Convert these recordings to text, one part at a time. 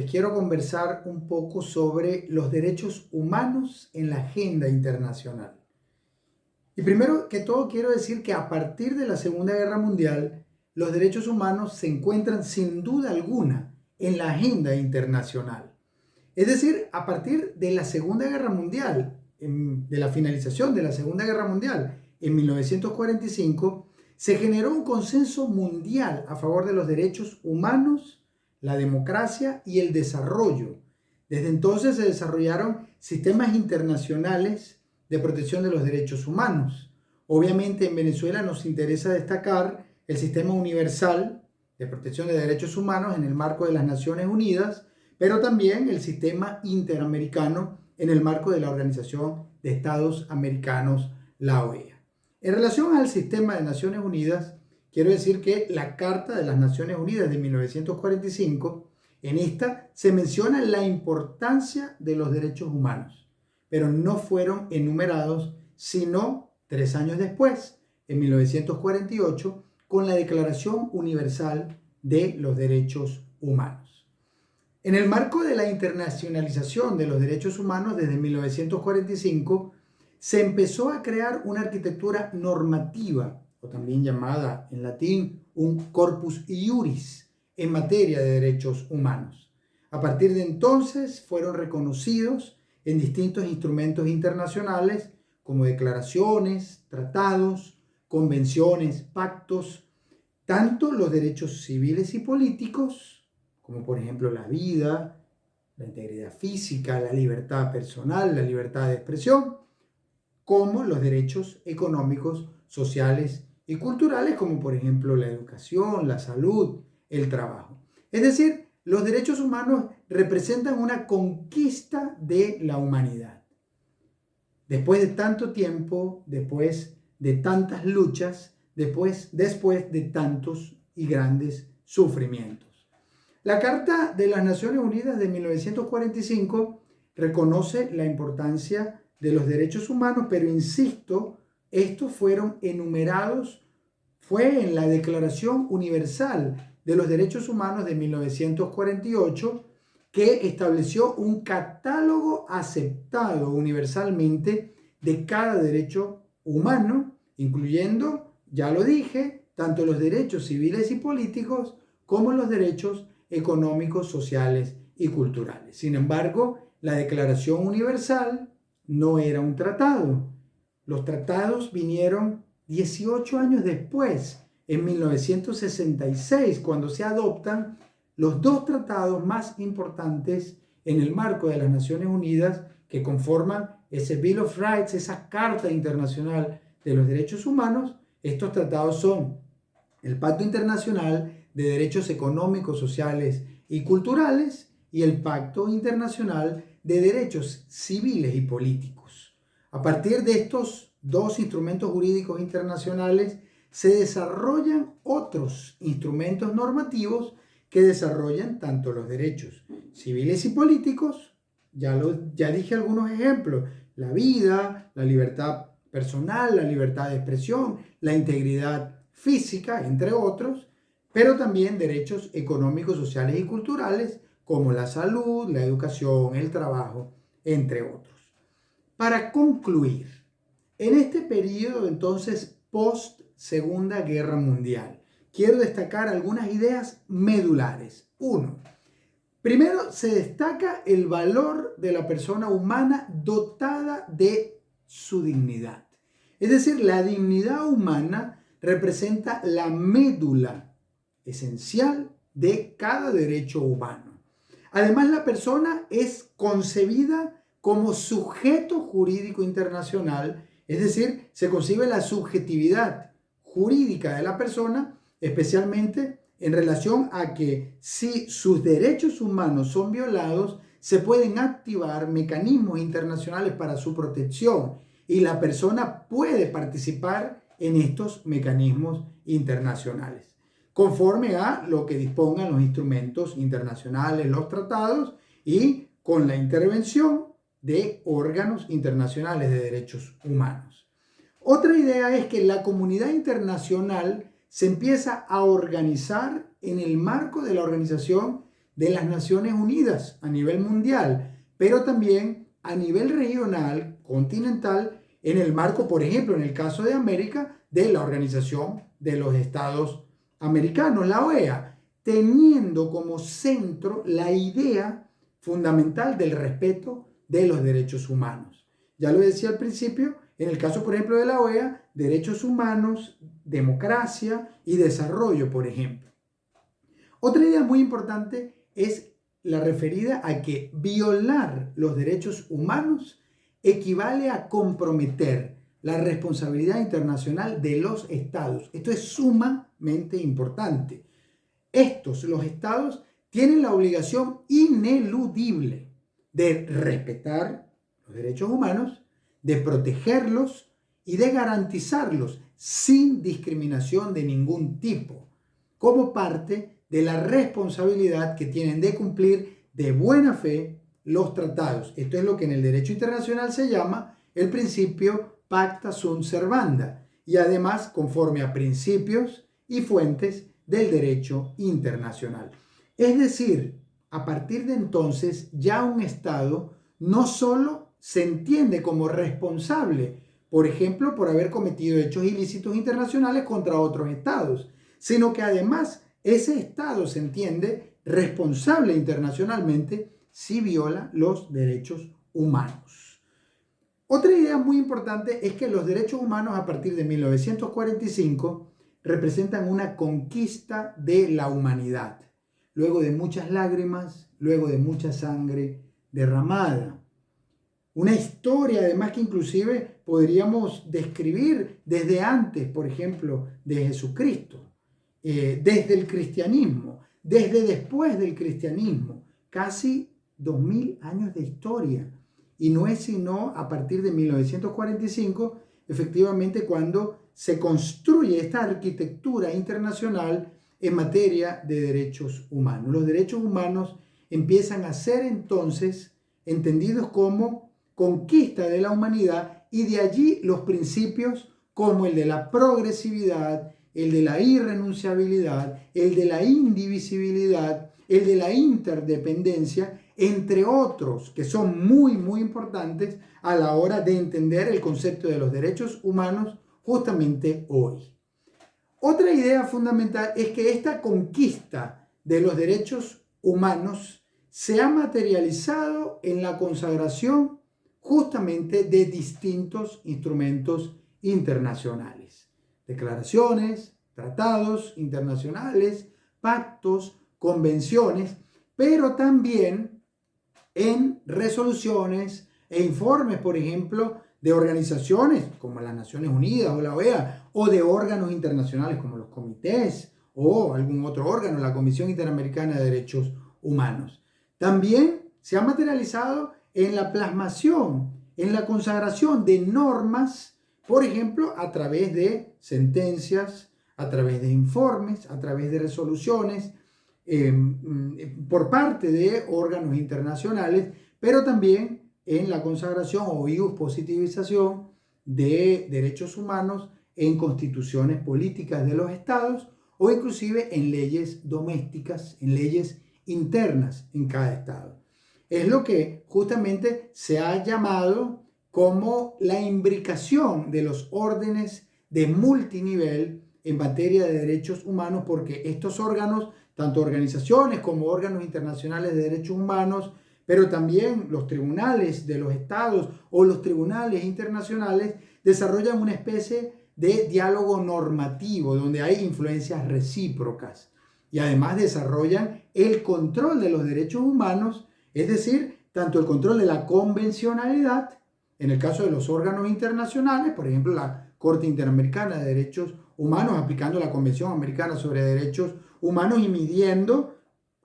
les quiero conversar un poco sobre los derechos humanos en la agenda internacional. Y primero que todo quiero decir que a partir de la Segunda Guerra Mundial, los derechos humanos se encuentran sin duda alguna en la agenda internacional. Es decir, a partir de la Segunda Guerra Mundial, de la finalización de la Segunda Guerra Mundial en 1945, se generó un consenso mundial a favor de los derechos humanos, la democracia y el desarrollo. Desde entonces se desarrollaron sistemas internacionales de protección de los derechos humanos. Obviamente en Venezuela nos interesa destacar el Sistema Universal de Protección de Derechos Humanos en el marco de las Naciones Unidas, pero también el Sistema Interamericano en el marco de la Organización de Estados Americanos, la OEA. En relación al sistema de Naciones Unidas, quiero decir que la Carta de las Naciones Unidas de 1945, en esta se menciona la importancia de los derechos humanos, pero no fueron enumerados sino 3 años después, en 1948, con la Declaración Universal de los Derechos Humanos. En el marco de la internacionalización de los derechos humanos desde 1945, se empezó a crear una arquitectura normativa, o también llamada en latín un corpus iuris, en materia de derechos humanos. A partir de entonces fueron reconocidos en distintos instrumentos internacionales como declaraciones, tratados, convenciones, pactos, tanto los derechos civiles y políticos, como por ejemplo la vida, la integridad física, la libertad personal, la libertad de expresión, como los derechos económicos, sociales y culturales, como por ejemplo la educación, la salud, el trabajo. Es decir, los derechos humanos representan una conquista de la humanidad. Después de tanto tiempo, después de tantas luchas, después de tantos y grandes sufrimientos. La Carta de las Naciones Unidas de 1945 reconoce la importancia de los derechos humanos, pero insisto, estos fueron enumerados, fue en la Declaración Universal de los Derechos Humanos de 1948 que estableció un catálogo aceptado universalmente de cada derecho humano, incluyendo, ya lo dije, tanto los derechos civiles y políticos como los derechos económicos, sociales y culturales. Sin embargo, la Declaración Universal no era un tratado. Los tratados vinieron 18 años después, en 1966, cuando se adoptan los 2 tratados más importantes en el marco de las Naciones Unidas que conforman ese Bill of Rights, esa Carta Internacional de los Derechos Humanos. Estos tratados son el Pacto Internacional de Derechos Económicos, Sociales y Culturales y el Pacto Internacional de Derechos Civiles y Políticos. A partir de estos 2 instrumentos jurídicos internacionales se desarrollan otros instrumentos normativos que desarrollan tanto los derechos civiles y políticos, ya dije algunos ejemplos, la vida, la libertad personal, la libertad de expresión, la integridad física, entre otros, pero también derechos económicos, sociales y culturales, como la salud, la educación, el trabajo, entre otros. Para concluir, en este periodo entonces post Segunda Guerra Mundial, quiero destacar algunas ideas medulares. 1. Primero, se destaca el valor de la persona humana dotada de su dignidad. Es decir, la dignidad humana representa la médula esencial de cada derecho humano. Además, la persona es concebida como sujeto jurídico internacional, es decir, se concibe la subjetividad jurídica de la persona, especialmente en relación a que si sus derechos humanos son violados, se pueden activar mecanismos internacionales para su protección y la persona puede participar en estos mecanismos internacionales, conforme a lo que dispongan los instrumentos internacionales, los tratados y con la intervención de órganos internacionales de derechos humanos. Otra idea es que la comunidad internacional se empieza a organizar en el marco de la Organización de las Naciones Unidas a nivel mundial, pero también a nivel regional, continental, en el marco, por ejemplo, en el caso de América, de la Organización de los Estados Americanos, la OEA, teniendo como centro la idea fundamental del respeto de los derechos humanos. Ya lo decía al principio, en el caso, por ejemplo, de la OEA, derechos humanos, democracia y desarrollo, por ejemplo. Otra idea muy importante es la referida a que violar los derechos humanos equivale a comprometer la responsabilidad internacional de los estados. Esto es sumamente importante. Los estados, tienen la obligación ineludible de respetar los derechos humanos, de protegerlos y de garantizarlos sin discriminación de ningún tipo, como parte de la responsabilidad que tienen de cumplir de buena fe los tratados. Esto es lo que en el derecho internacional se llama el principio pacta sunt servanda, y además conforme a principios y fuentes del derecho internacional. Es decir, a partir de entonces ya un Estado no solo se entiende como responsable, por ejemplo, por haber cometido hechos ilícitos internacionales contra otros estados, sino que además ese Estado se entiende responsable internacionalmente si viola los derechos humanos. Otra idea muy importante es que los derechos humanos a partir de 1945 representan una conquista de la humanidad, luego de muchas lágrimas, luego de mucha sangre derramada. Una historia además que inclusive podríamos describir desde antes, por ejemplo, de Jesucristo, desde el cristianismo, desde después del cristianismo, casi 2000 años de historia. Y no es sino a partir de 1945, efectivamente, cuando se construye esta arquitectura internacional en materia de derechos humanos. Los derechos humanos empiezan a ser entonces entendidos como conquista de la humanidad, y de allí los principios como el de la progresividad, el de la irrenunciabilidad, el de la indivisibilidad, el de la interdependencia, entre otros que son muy, muy importantes a la hora de entender el concepto de los derechos humanos justamente hoy. Otra idea fundamental es que esta conquista de los derechos humanos se ha materializado en la consagración justamente de distintos instrumentos internacionales. Declaraciones, tratados internacionales, pactos, convenciones, pero también en resoluciones e informes, por ejemplo, de organizaciones como las Naciones Unidas o la OEA, o de órganos internacionales como los comités o algún otro órgano, la Comisión Interamericana de Derechos Humanos. También se ha materializado en la plasmación, en la consagración de normas, por ejemplo, a través de sentencias, a través de informes, a través de resoluciones, por parte de órganos internacionales, pero también en la consagración o ius positivización de derechos humanos en constituciones políticas de los estados o inclusive en leyes domésticas, en leyes internas en cada estado. Es lo que justamente se ha llamado como la imbricación de los órdenes de multinivel en materia de derechos humanos, porque estos órganos, tanto organizaciones como órganos internacionales de derechos humanos, pero también los tribunales de los estados o los tribunales internacionales, desarrollan una especie de diálogo normativo donde hay influencias recíprocas, y además desarrollan el control de los derechos humanos, es decir, tanto el control de la convencionalidad, en el caso de los órganos internacionales, por ejemplo, la Corte Interamericana de Derechos Humanos, aplicando la Convención Americana sobre Derechos Humanos y midiendo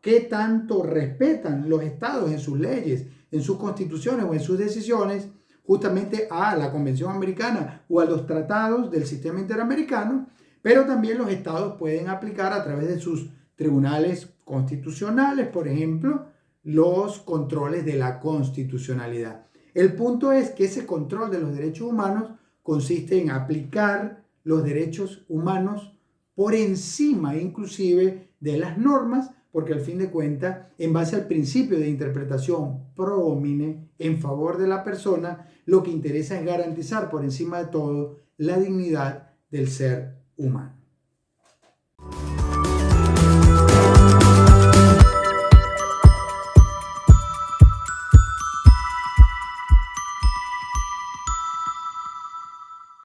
qué tanto respetan los estados en sus leyes, en sus constituciones o en sus decisiones, justamente a la Convención Americana o a los tratados del sistema interamericano, pero también los estados pueden aplicar a través de sus tribunales constitucionales, por ejemplo, los controles de la constitucionalidad. El punto es que ese control de los derechos humanos consiste en aplicar los derechos humanos por encima inclusive de las normas, porque al fin de cuentas, en base al principio de interpretación pro homine en favor de la persona, lo que interesa es garantizar por encima de todo la dignidad del ser humano.